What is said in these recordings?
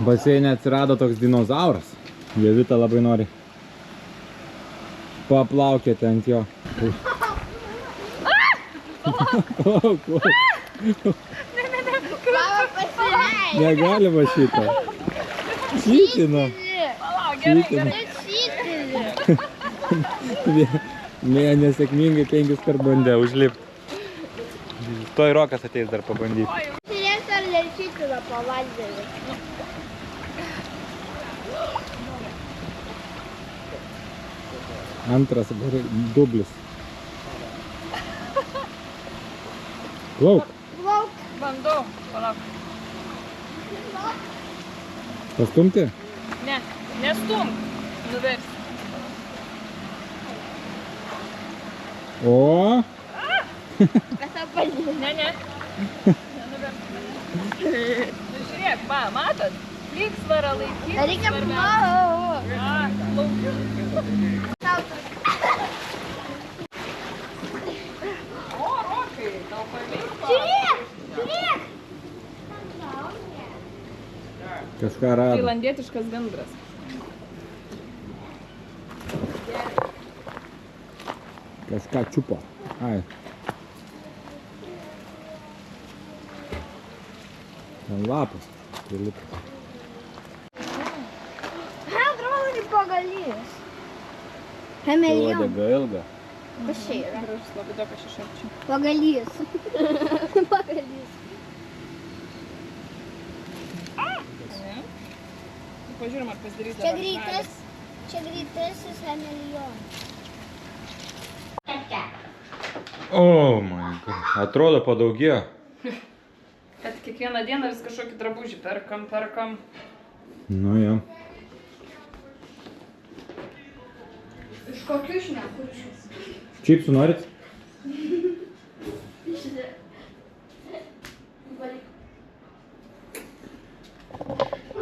Baseine atsirado toks dinozauras. Jovita labai nori paplaukėti ant jo. Negalima šitą. Šitino. Nesėkmingai 5 kart bandė užlipti. Toj Rokas ateis dar pabandyti. Žiūrės, ar dėl šitino pavaldėlį. Antras dublis. Plauk. Plauk. Bandau, palauk. Pastumti? Ne, nestum. Nuversi. O. Kas apaldė? Ne. Nenuversi. Žiūrėk, matot? Lygsvarą laikyti. Reikia plauk. Plaukiu. O, Rokai, tau pavyko. Žiūrėk. Kažką rado. Tailandietiškas gandras. Kažką čiupo. Ai. Ten lapas. Prilipas. Atrodo, kaip pagalys. Chameleon. Uodega ilga. Kas čia yra? Gražus labai daug aš išarčiu. Pagalys. Pagalys. Pažiūrim, ar pasidarys Čia greitasis chameleon. Oh my god. Atrodo padaugėjo. Kad kiekvieną dieną vis kažkokį drabužį perkam. Nu jo. Iš kokių šnekučių? Čipsų norit?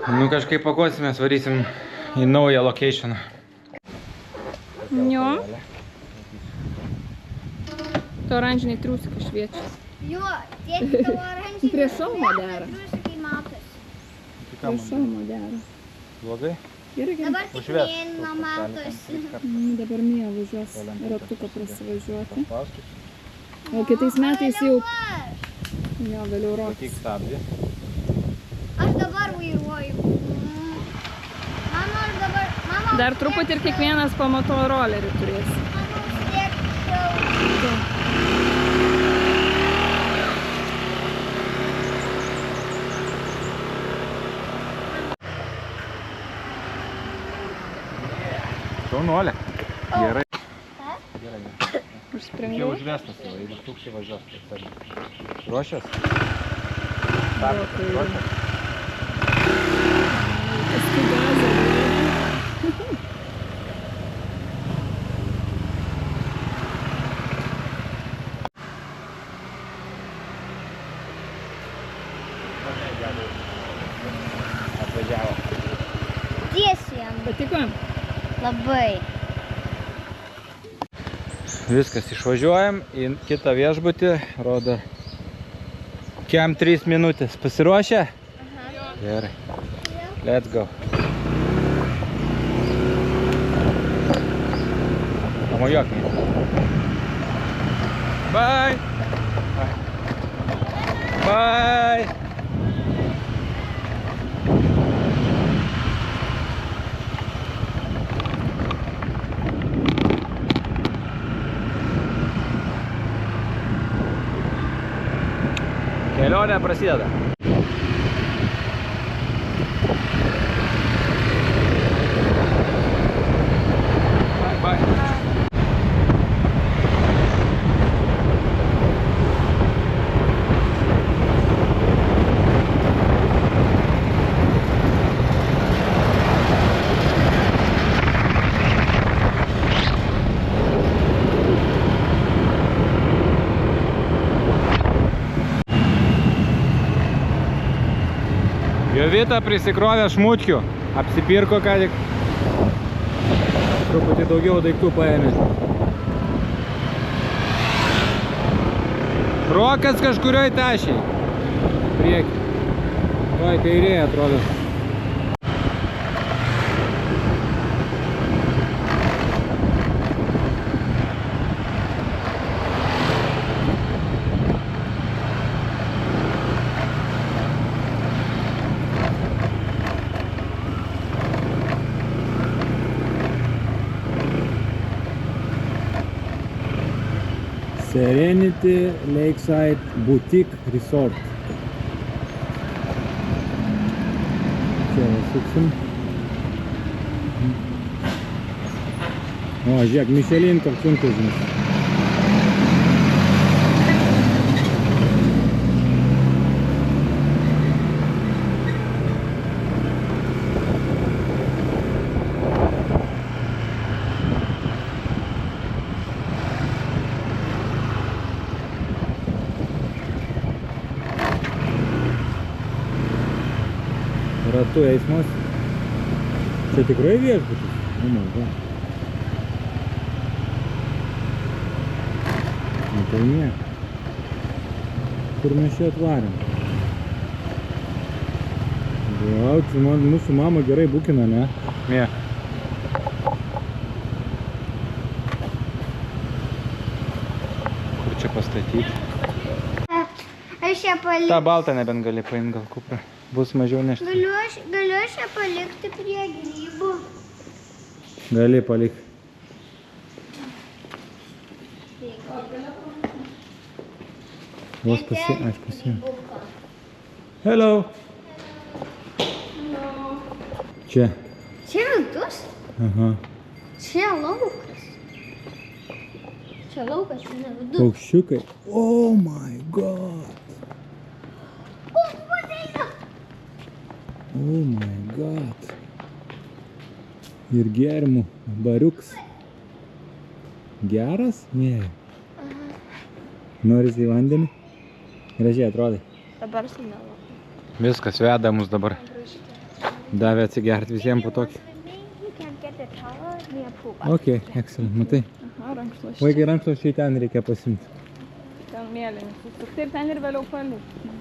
Nu kažkaip pakuosimės, varysim į naują locationą. Jo. To oranžiniai triusikai šviečia. Jo, tėti tavo oranžinį. Prie šalmo dera. Triusikai matosi. Prie šalmo dera. Blogai? Gerai. Dabar tik mėlyna matosi. Dabar Mija važiuos ratuką prasivažiuoti. O kitais metais jau... Jo, vėliau Rokas. stabdį. Aš dabar vairuoju. Mama, aš dabar... Mama, Dar truputį ir kiekvienas po motorolerių turės. Mama, uždėkčiau. Šaunuolė. Gerai. Užspringai. Jau užvestas jau, jeigu tūkščiai važiuos. Ruošias? Rokai. Ruošias? Paskui gazą. Atvažiavo. Tiesiai. Patiko? Labai. Viskas, išvažiuojam į kitą viešbutį, rodo kem 3 minutės. Pasiruošę? Gerai. Let's go. Pamojuok. Bye. Bye. Kelionė prasideda. Bye, bye. Jovita prisikrovė šmutkių, apsipirko ką tik. Truputį daugiau daiktų paėmė. Rokas kažkurioj tašiai. Priekį. Toj kairėje atrodo. Serenity Lakeside Boutique Resort. Čia suksim. O, žiūrėk, Michelin toks sunkvežimis. Ratų eismas. Čia tikrai viešbutis. O, my God. Tai ne. Kur mes čia atvarėm? Vau, čia mūsų mama gerai bukina, ne? Ne. Kur čia pastatyti? Aš ją palikti. Ta baltą nebent gali paimti gal kuprą. Bus mažiau nešti. Galiu aš ją palikti prie grybų. Gali palikti. Vos aš pasiėmu. Hello. Čia. Čia vidus? Aha. Čia laukas. Čia laukas, čia ne vidus. Paukščiukai. Oh my God. Oh my God. Ir gėrimų bariuks. Geras? Ne. Norisi į vandenį? Gražiai atrodai. Dabar sumėlau. Viskas veda mus dabar. Davė atsigerti visiems po tokį. Ok, excellent. Matai? Aha, rankšluosčiai. Vaikai rankšluosčiai ten reikia pasimti. Ten mėlynis. Taip ten ir vėliau palikti.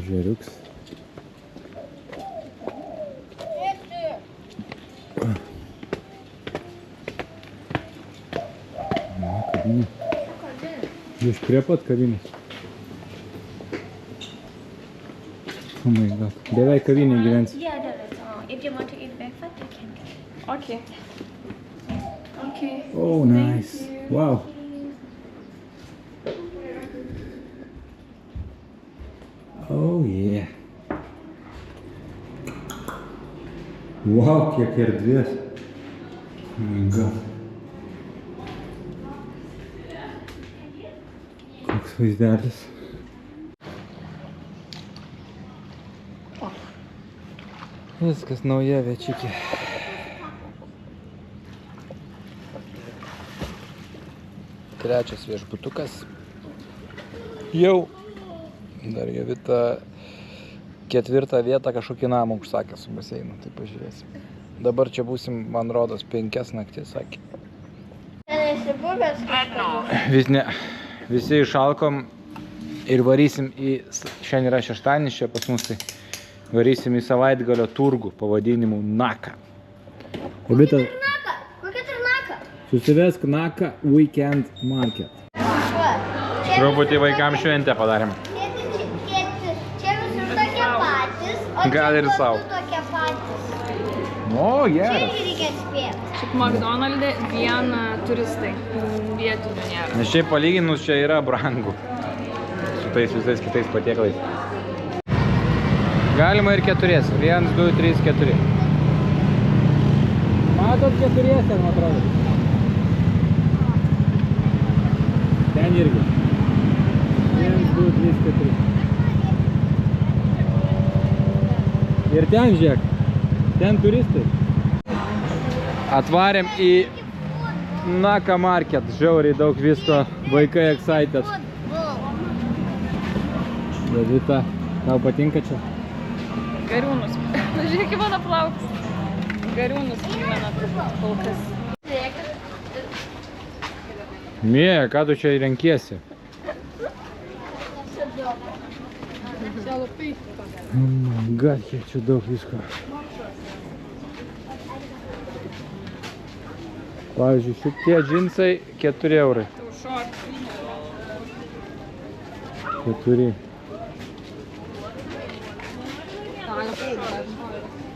Žeriuks. Na, kavinė. Iš prie pat kavinės. Oh my God. Beveik kavinė gyvensi. Yeah, that's all. If you want to eat breakfast, you can get it. Okay. Okay. Oh, nice. Wow. Oh, yeah. Wow, kiek erdvės. Oh my God. Koks vaizdelis. Viskas nauja večikė. Trečias viešbutukas. Jau. Dar Jovita ketvirtą vietą kažkokį namą užsakė su baseinu, tai pažiūrėsim. Dabar čia būsim, man rodos, 5 naktis, sakė. Ten esi buvęs kažkada? Visi išalkom ir varysim į, šiandien yra šeštadienis čia pas mus, tai varysim į savaitgalio turgų pavadinimu Naka. Kokia Naka? Susivesk Naka Weekend Market. Truputį vaikams šventę padarėm. Čia visur tokie patys, o Gal ir čia sau. tokie patys. O, Čia geras. irgi reikia atspėti. Šiaip McDonald'e vien turistai. Vietinių nėra. Nes šiaip palyginus čia yra brangu. Su tais visais kitais patiekalais. Galima ir 4. 1, 2, 3, 4. Matot 4, man atrodo. Ten irgi. 1, 2, 3, 4. Ir ten žiūrėk. Ten turistai. Atvarėm į Naka Market. Žiauriai daug visko. Vaikai excited. Jovita, tau patinka čia? Gariūnus. Žiūrėk į mano plaukus. Gariūnus primena kol kas. Mėja, ką tu čia renkiesi? Gal, kiek čia daug visko. Pavyzdžiui, šitie džinsai 4 eurai. Tau šortai. 4.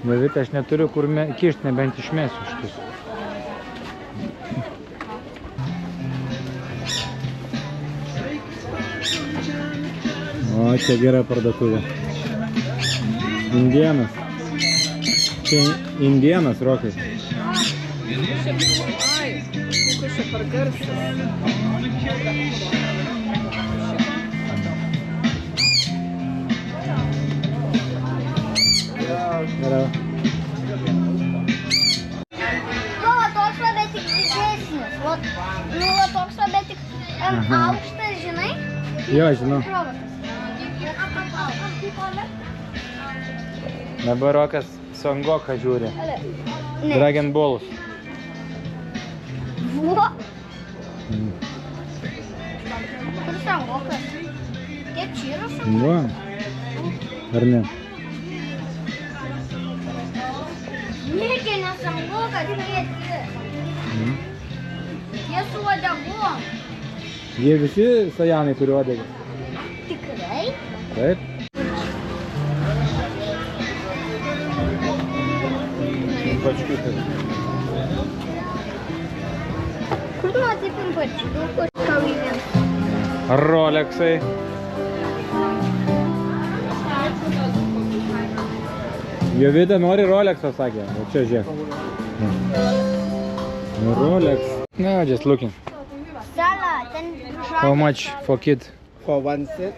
Vavitė, aš neturiu kur kišti, nebent išmesiu šitus. O, čia gera parduotuvė. Indienas. Čia indienas, Rokai. Ai, kokios čia per garsas. Gerai. Va, toks va, bet tik didesnis. Va, nu, va, toks va, bet tik aukštas, žinai? Jo, žinau. Robotas. Dabar Rokas Sangoką žiūri. Ne. Dragon Ballus. Va. Kur Sangokas? Tiek čia yra Sangokas? Va. Ar ne? Negi ne Sangokas, jie su uodegom. Jie visi sajanai turi uodegą. Tikrai? Taip. Pačkiukai. Kur tu matai pimpačiukų, kur kaulynės? Rolexai. Jovita nori Rolexo, sakė. O čia žiūrėk. Rolex. No, just looking. Sala, ten How much for kid? For one set.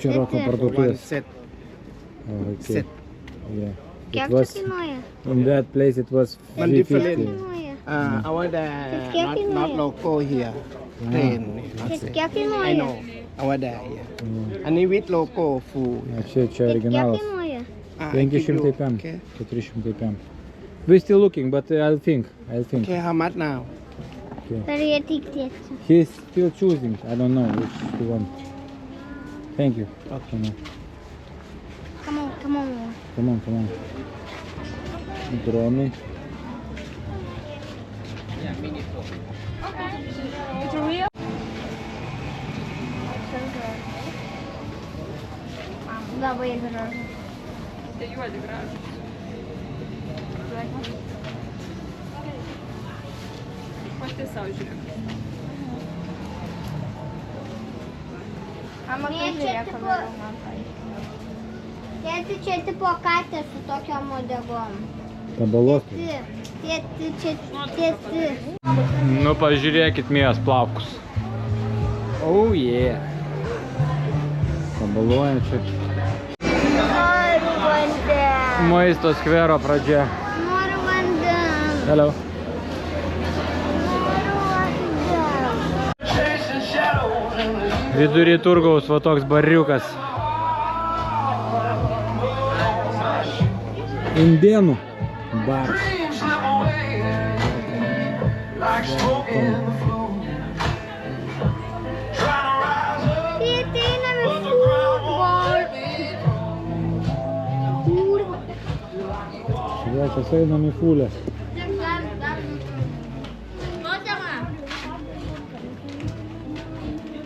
Čia Roko One parduotuvės. set. Oh, okay. Set. Yeah. kiek It čia was, kainuoja? in that place it was One 350. different. Kainuoja. Our Kiek not kainuoja? local here. Plain. Not Kiek set. kiek I kainuoja? know. Our there. Yeah. And with local food. A čia Kiek originalas. kainuoja? 500 pm. Okay. 400 pm. We still looking, but I'll think. Okay, how much now? Dar jie tik tiek. He's still choosing. I don't know which he want. Thank you. Okay. Come on, come on. Come on, come on. Dronai. Labai gražu. Tai juodi gražus. Pati savo žiūrėk. Mama, čia tipo... Tėti, čia tipo katė su tokiom uodegom. Tabalos. Tėti, čia tėti. Nu, pažiūrėkit Mijos plaukus. Oh, yeah. Tabaluoja čia. Noriu vandens. Maisto skvero pradžia. Noriu vandens. Hello. Noriu vandens. Vidury turgaus va toks bariukas. Indėnų baras. Tėti, einame futbol. Svečias einam į fulę.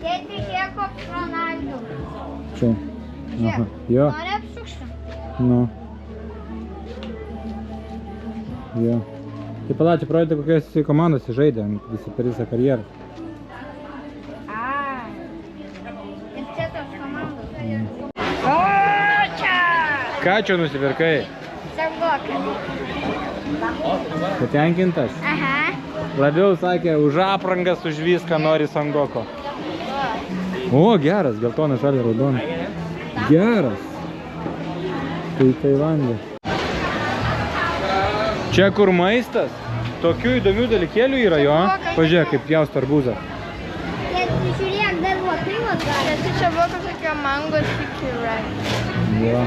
Tėti, kiek koks Ronaldo. Čia. Aha. Jo. Nori apsukšti? Nu. Jo. Tai palačiai, pradėti kokias komandos žaidė per visą karjerą. Ai. Ir čia tos komandos. Ką čia nusipirkai? Sangoką. Patenkintas? Aha. Labiau sakė, už aprangas, už viską nori Sangoko. O, geras, geltonas, žalia, raudona. Geras. Tai Tailandė. Čia kur maistas? Tokių įdomių dalykėlių yra jo. Pažiūrėk, kaip pjausto arbūzą. Tėti, žiūrėk, dar vokai vat gali. Tėti, čia buvo kažkokia mango sticky rice. Jo.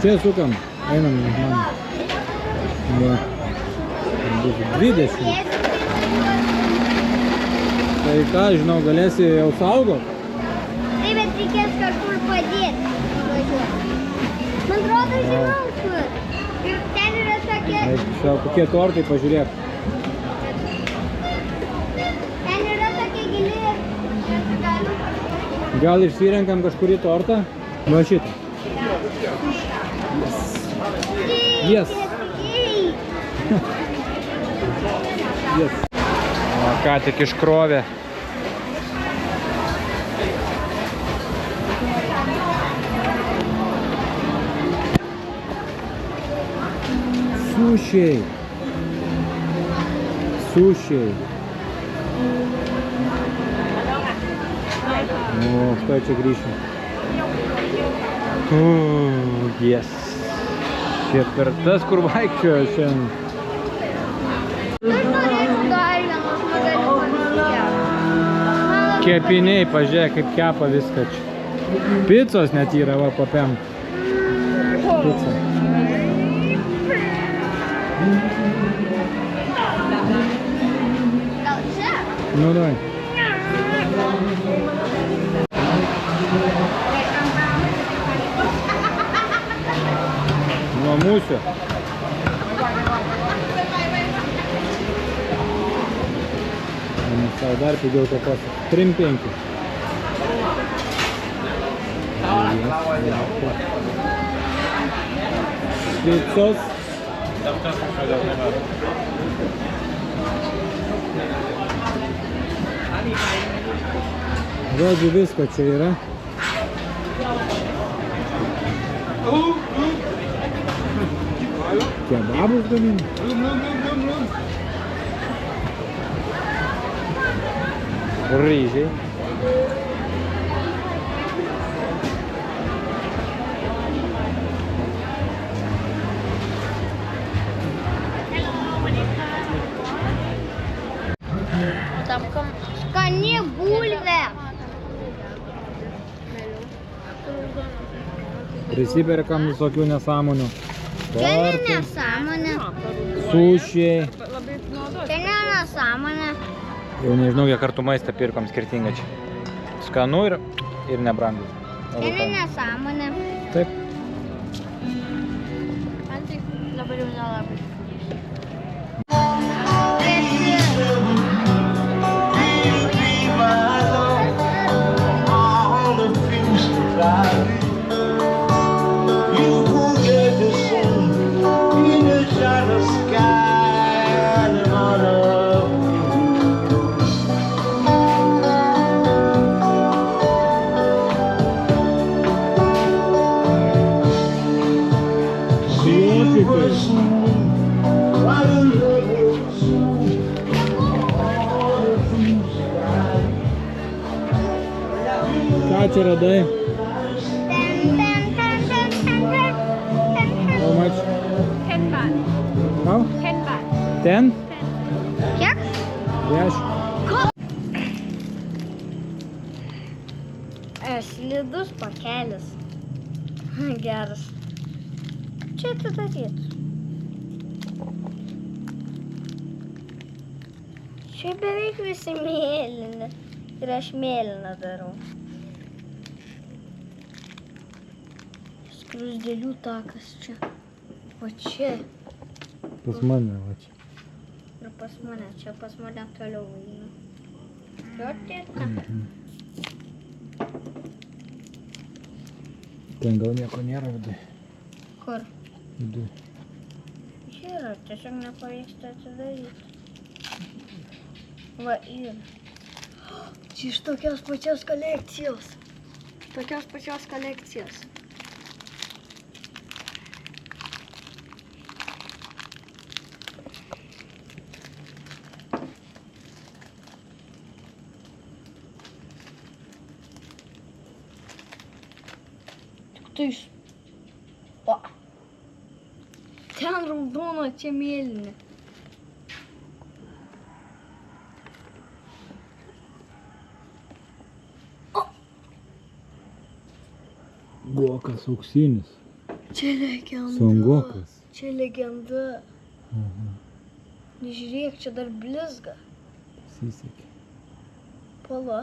Čia sukam. Einam, man. Va. 20. Tai ką, žinau, galėsi jau saugot? Taip, bet reikės kažkur padėti. Važiuoti. Man atrodo, žinau, kur. Ir ten yra tokie... Čia kokie tortai, pažiūrėk. Ten yra tokie gili. Gal išsirenkam kažkurį tortą? Va šitą. Yes. Ei, Yes. O, ką tik iškrovė. Sušiai. Sušiai. O, štai čia grįšim. Yes. Čia per tas, kur vaikščiojo šiandien. aš norėsiu dar vienos nugarį. Kepiniai, pažiūrėk, kaip kepa viską čia. Picos net yra, va, papem. Pica. Gal čia? Nu, davai. Nuo mūsų. Sau dar pigiau to pas. 3,5. Picos. Žodžiu, visko čia yra. Kebabus gamina. Ryžiai. Skani bulvė. Prisiperkam visokių nesąmonių. Čia ne Tortai, nesąmonė. sušiai. Čia ne nesąmonė. Jau nežinau, kiek kartų maistą pirkom skirtingą čia. Skanu ir nebrangu. Čia ne nesąmonė. Taip. Man tai dabar jau nelabai. Ką čia radai? How much? 10 baht. How? 10 baht. 10? Kiek? 10. Slidus pakelis. Geras. Čia atidaryt. Čia beveik visi mėlyni. Ir aš mėlyną darau. Skruzdėlių takas čia. O čia. Pas mane, va čia. Ir pas mane. Čia pas mane toliau eina. Jo tėta. Ten gal nieko nėra vidai. Kur? Vidai. Čia yra. Tiesiog nepavyksta atidaryti. Va ir. Čia iš tokios pačios kolekcijos. Tokios pačios kolekcijos. Tik tais. O. Ten raudono, čia mėlyni. Gokas auksinis. Čia legenda. Songokas. Čia legenda. Žiūrėk, čia dar blizga. Pasisekė. Pala.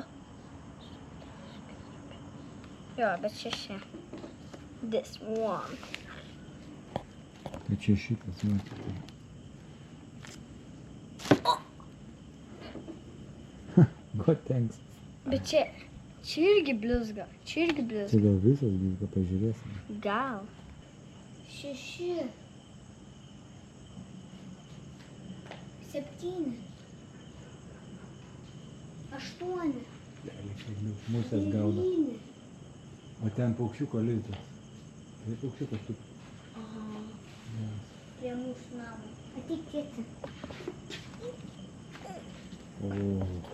Jo, bet šeši. This one. Tai čia šitas matyti. God thanks. Bet čia irgi blizga. Čia irgi Čia blizga. gal visas blizga, pažiūrėsim. Gal. Šeši. 7. 8. Musės gaudo. 9. O ten paukščiuko lizdas. Tai paukščiukas tu. Prie mūsų namo. Ateik, tėti. O.